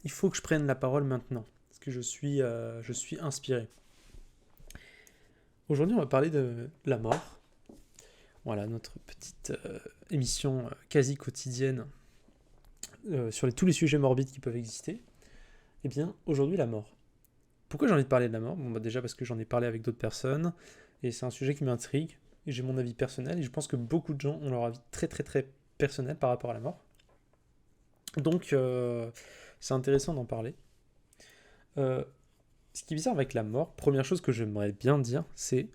il faut que je prenne la parole maintenant, parce que je suis inspiré. Aujourd'hui, on va parler de la mort. Voilà, notre petite émission quasi quotidienne sur tous les sujets morbides qui peuvent exister. Eh bien, aujourd'hui, la mort. Pourquoi j'ai envie de parler de la mort? Bon, bah déjà parce que j'en ai parlé avec d'autres personnes, et c'est un sujet qui m'intrigue, et j'ai mon avis personnel, et je pense que beaucoup de gens ont leur avis très très très personnel par rapport à la mort. Donc, c'est intéressant d'en parler. Euh, Ce qui est bizarre avec la mort, première chose que j'aimerais bien dire, c'est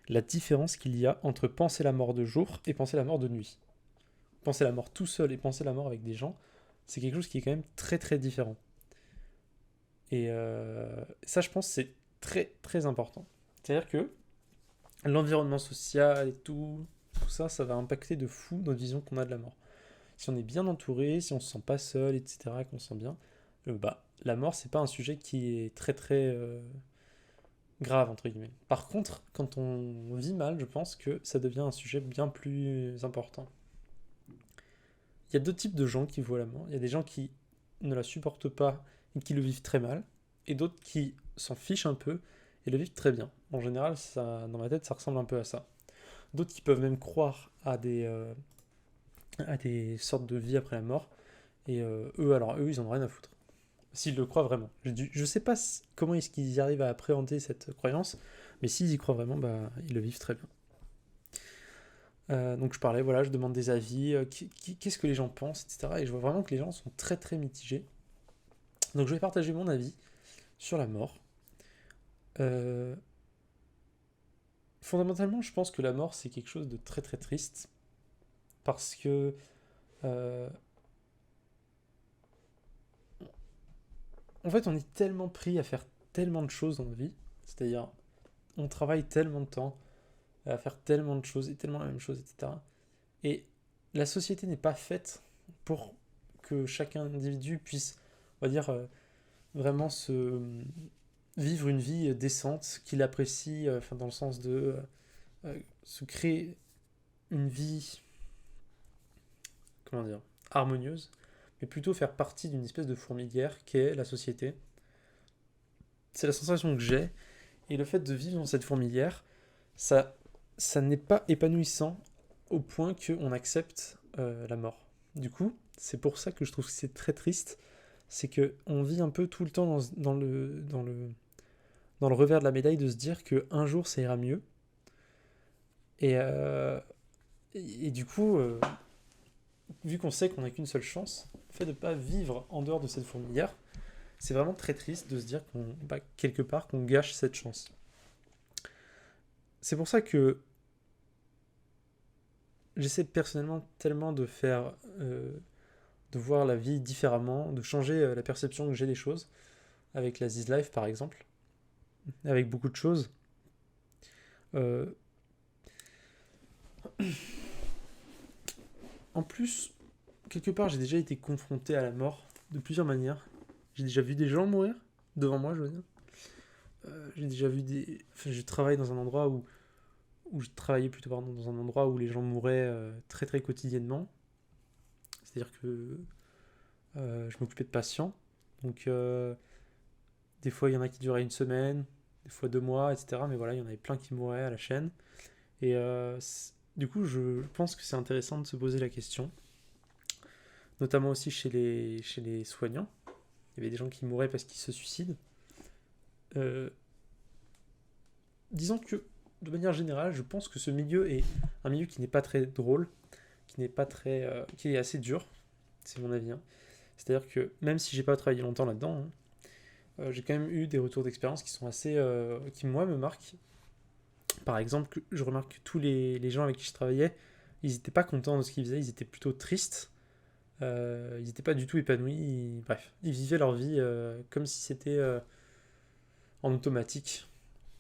la différence qu'il y a entre penser la mort de jour et penser la mort de nuit. Penser la mort tout seul et penser la mort avec des gens, c'est quelque chose qui est quand même très très différent. Et ça, je pense, c'est très très important. C'est-à-dire que l'environnement social et tout ça, ça va impacter de fou notre vision qu'on a de la mort. Si on est bien entouré, si on se sent pas seul, etc., qu'on se sent bien, bah, la mort, c'est pas un sujet qui est très très grave, entre guillemets. Par contre, quand on vit mal, je pense que ça devient un sujet bien plus important. Il y a deux types de gens qui voient la mort. Il y a des gens qui ne la supportent pas et qui le vivent très mal, et d'autres qui s'en fichent un peu et le vivent très bien. En général, ça, dans ma tête, ça ressemble un peu à ça. D'autres qui peuvent même croire à des sortes de vie après la mort, et eux, ils en ont rien à foutre. S'ils le croient vraiment. Je sais pas comment est-ce qu'ils y arrivent à appréhender cette croyance, mais s'ils y croient vraiment, bah, ils le vivent très bien. Donc je parlais, voilà, je demande des avis, qu'est-ce que les gens pensent, etc. Et je vois vraiment que les gens sont très très mitigés. Donc je vais partager mon avis sur la mort. Euh, Fondamentalement, je pense que la mort, c'est quelque chose de très très triste, parce que euh, en fait, on est tellement pris à faire tellement de choses dans nos vies, c'est-à-dire on travaille tellement de temps à faire tellement de choses et tellement la même chose, etc. Et la société n'est pas faite pour que chaque individu puisse, on va dire, vraiment se vivre une vie décente, qu'il apprécie, enfin dans le sens de se créer une vie, comment dire, harmonieuse, mais plutôt faire partie d'une espèce de fourmilière qu'est la société. C'est la sensation que j'ai, et le fait de vivre dans cette fourmilière, ça, ça n'est pas épanouissant au point qu'on accepte la mort. Du coup, c'est pour ça que je trouve que c'est très triste, c'est que on vit un peu tout le temps dans le revers de la médaille de se dire qu'un jour ça ira mieux. Et, du coup, vu qu'on sait qu'on n'a qu'une seule chance, le fait de ne pas vivre en dehors de cette fourmilière, c'est vraiment très triste de se dire qu'on, bah, quelque part, qu'on gâche cette chance. C'est pour ça que j'essaie personnellement tellement de faire, de voir la vie différemment, de changer la perception que j'ai des choses, avec la This Life par exemple, avec beaucoup de choses. Euh, En plus, quelque part, j'ai déjà été confronté à la mort de plusieurs manières. J'ai déjà vu des gens mourir devant moi, je veux dire. J'ai déjà vu des. Enfin, je travaille dans un endroit où je travaillais plutôt pardon, dans un endroit où les gens mouraient très très quotidiennement. C'est-à-dire que je m'occupais de patients. Donc des fois il y en a qui duraient une semaine, des fois 2 mois, etc. Mais voilà, il y en avait plein qui mouraient à la chaîne. Et du coup, je pense que c'est intéressant de se poser la question, notamment aussi chez les soignants. Il y avait des gens qui mouraient parce qu'ils se suicident. Euh, Disons que, de manière générale, je pense que ce milieu est un milieu qui n'est pas très drôle, qui n'est pas très, qui est assez dur, c'est mon avis. Hein. C'est-à-dire que même si j'ai pas travaillé longtemps là-dedans, hein, j'ai quand même eu des retours d'expérience qui sont assez, qui moi me marquent. Par exemple, je remarque que tous les gens avec qui je travaillais, ils n'étaient pas contents de ce qu'ils faisaient, ils étaient plutôt tristes. Ils n'étaient pas du tout épanouis. Bref, ils vivaient leur vie comme si c'était en automatique.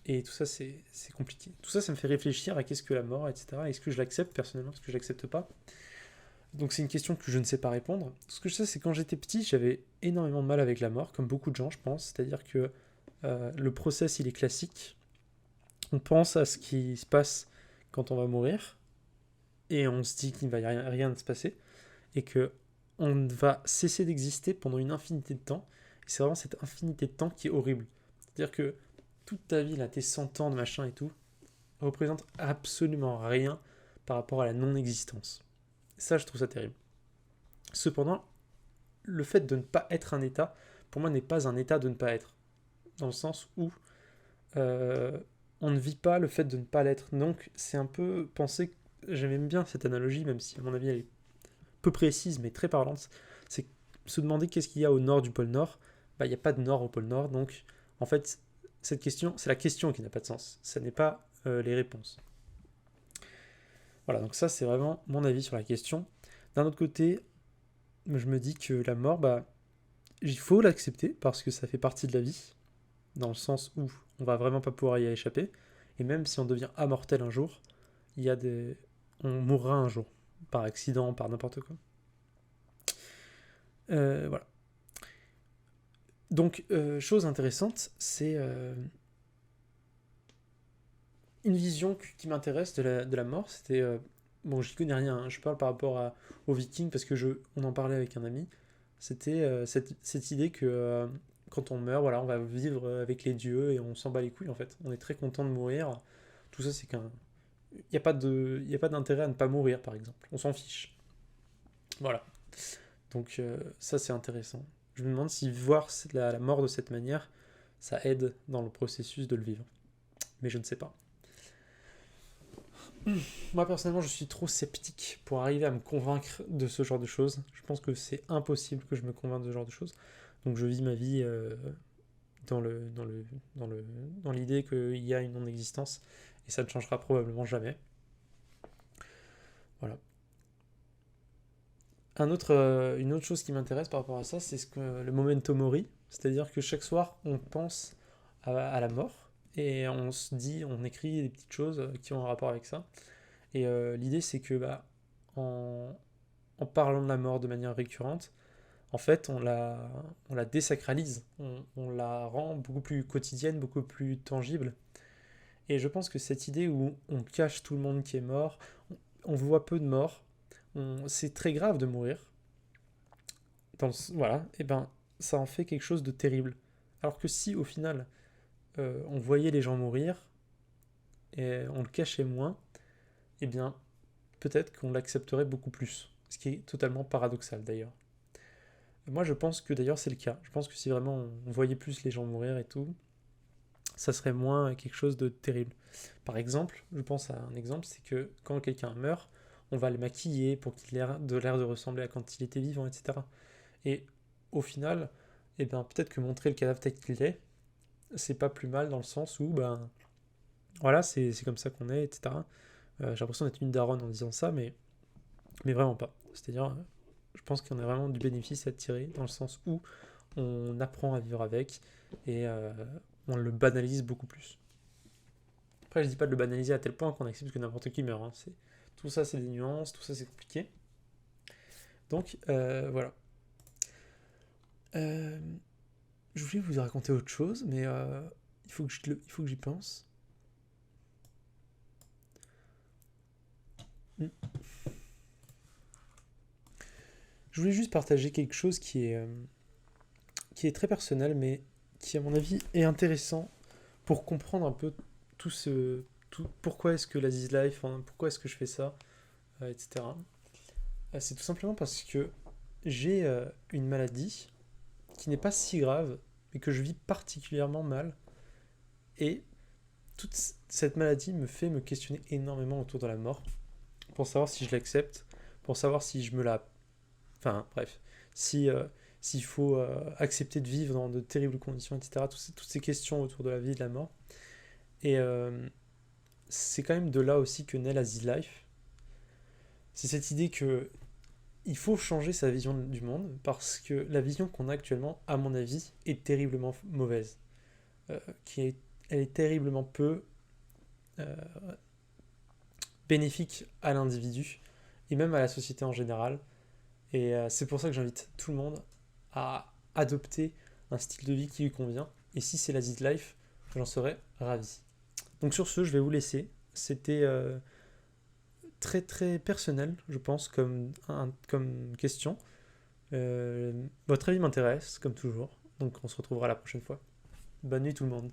Et tout ça, c'est compliqué. Tout ça, ça me fait réfléchir à qu'est-ce que la mort, etc. Est-ce que je l'accepte personnellement, est-ce que je l'accepte pas? Donc c'est une question que je ne sais pas répondre. Ce que je sais, c'est que quand j'étais petit, j'avais énormément de mal avec la mort, comme beaucoup de gens, je pense. C'est-à-dire que le process, il est classique. On pense à ce qui se passe quand on va mourir, et on se dit qu'il ne va rien se passer, et que on va cesser d'exister pendant une infinité de temps, c'est vraiment cette infinité de temps qui est horrible. C'est-à-dire que toute ta vie, là, tes 100 ans de machin et tout, représente absolument rien par rapport à la non-existence. Ça, je trouve ça terrible. Cependant, le fait de ne pas être un état, pour moi, n'est pas un état de ne pas être. Dans le sens où euh, on ne vit pas le fait de ne pas l'être. Donc, c'est un peu penser. J'aime bien cette analogie, même si, à mon avis, elle est peu précise, mais très parlante. C'est se demander qu'est-ce qu'il y a au nord du pôle Nord. Bah, il n'y a pas de nord au pôle Nord. Donc, en fait, cette question, c'est la question qui n'a pas de sens. Ce n'est pas les réponses. Voilà, donc ça, c'est vraiment mon avis sur la question. D'un autre côté, je me dis que la mort, bah, il faut l'accepter parce que ça fait partie de la vie, dans le sens où on va vraiment pas pouvoir y échapper. Et même si on devient immortel un jour, il y a des... on mourra un jour, par accident, par n'importe quoi. Voilà. Donc, chose intéressante, c'est une vision qui m'intéresse de la mort. C'était... bon, j'y connais rien, hein, je parle par rapport aux Vikings parce que on en parlait avec un ami. C'était cette idée que quand on meurt, voilà, on va vivre avec les dieux et on s'en bat les couilles en fait. On est très content de mourir. Tout ça, c'est qu'un. Il n'y a pas d'intérêt à ne pas mourir, par exemple. On s'en fiche. Voilà. Donc, ça, c'est intéressant. Je me demande si voir la mort de cette manière, ça aide dans le processus de le vivre. Mais je ne sais pas. Moi, personnellement, je suis trop sceptique pour arriver à me convaincre de ce genre de choses. Je pense que c'est impossible que je me convainque de ce genre de choses. Donc, je vis ma vie dans dans l'idée qu'il y a une non-existence et ça ne changera probablement jamais. Voilà. Une autre chose qui m'intéresse par rapport à ça, c'est le memento mori, c'est-à-dire que chaque soir, on pense à la mort et on se dit, on écrit des petites choses qui ont un rapport avec ça. Et l'idée, c'est que bah, en, en parlant de la mort de manière récurrente, en fait, on la désacralise, on la rend beaucoup plus quotidienne, beaucoup plus tangible. Et je pense que cette idée où on cache tout le monde qui est mort, on voit peu de morts, c'est très grave de mourir, voilà, et ben ça en fait quelque chose de terrible. Alors que si au final on voyait les gens mourir et on le cachait moins, eh bien peut-être qu'on l'accepterait beaucoup plus. Ce qui est totalement paradoxal d'ailleurs. Moi je pense que d'ailleurs c'est le cas. Je pense que si vraiment on voyait plus les gens mourir et tout, ça serait moins quelque chose de terrible. Par exemple, je pense à un exemple, c'est que quand quelqu'un meurt, on va le maquiller pour qu'il ait l'air de ressembler à quand il était vivant, etc. Et au final, eh ben, peut-être que montrer le cadavre tel qu'il est, c'est pas plus mal dans le sens où, ben, voilà, c'est comme ça qu'on est, etc. J'ai l'impression d'être une daronne en disant ça, mais vraiment pas. C'est-à-dire, je pense qu'il y en a vraiment du bénéfice à tirer dans le sens où on apprend à vivre avec et on le banalise beaucoup plus. Après, je dis pas de le banaliser à tel point qu'on accepte que n'importe qui meurt. Hein. Tout ça, c'est des nuances, tout ça, c'est compliqué. Donc, voilà. Euh, je voulais vous raconter autre chose, mais il faut que j'y pense. Hmm. Je voulais juste partager quelque chose qui est très personnel, mais qui, à mon avis, est intéressant pour comprendre un peu pourquoi est-ce que la This Life, hein, pourquoi est-ce que je fais ça, etc. C'est tout simplement parce que j'ai une maladie qui n'est pas si grave, mais que je vis particulièrement mal. Et toute cette maladie me fait me questionner énormément autour de la mort, pour savoir si je l'accepte, pour savoir si je me la... Enfin, bref, si s'il faut accepter de vivre dans de terribles conditions, etc. Toutes ces questions autour de la vie et de la mort. Et c'est quand même de là aussi que naît la Z-Life. C'est cette idée que il faut changer sa vision du monde parce que la vision qu'on a actuellement, à mon avis, est terriblement mauvaise. Elle est terriblement peu euh, bénéfique à l'individu et même à la société en général. Et c'est pour ça que j'invite tout le monde à adopter un style de vie qui lui convient. Et si c'est la Z Life, j'en serais ravi. Donc sur ce, je vais vous laisser. C'était très très personnel, je pense, comme question. Votre avis m'intéresse, comme toujours. Donc on se retrouvera la prochaine fois. Bonne nuit tout le monde.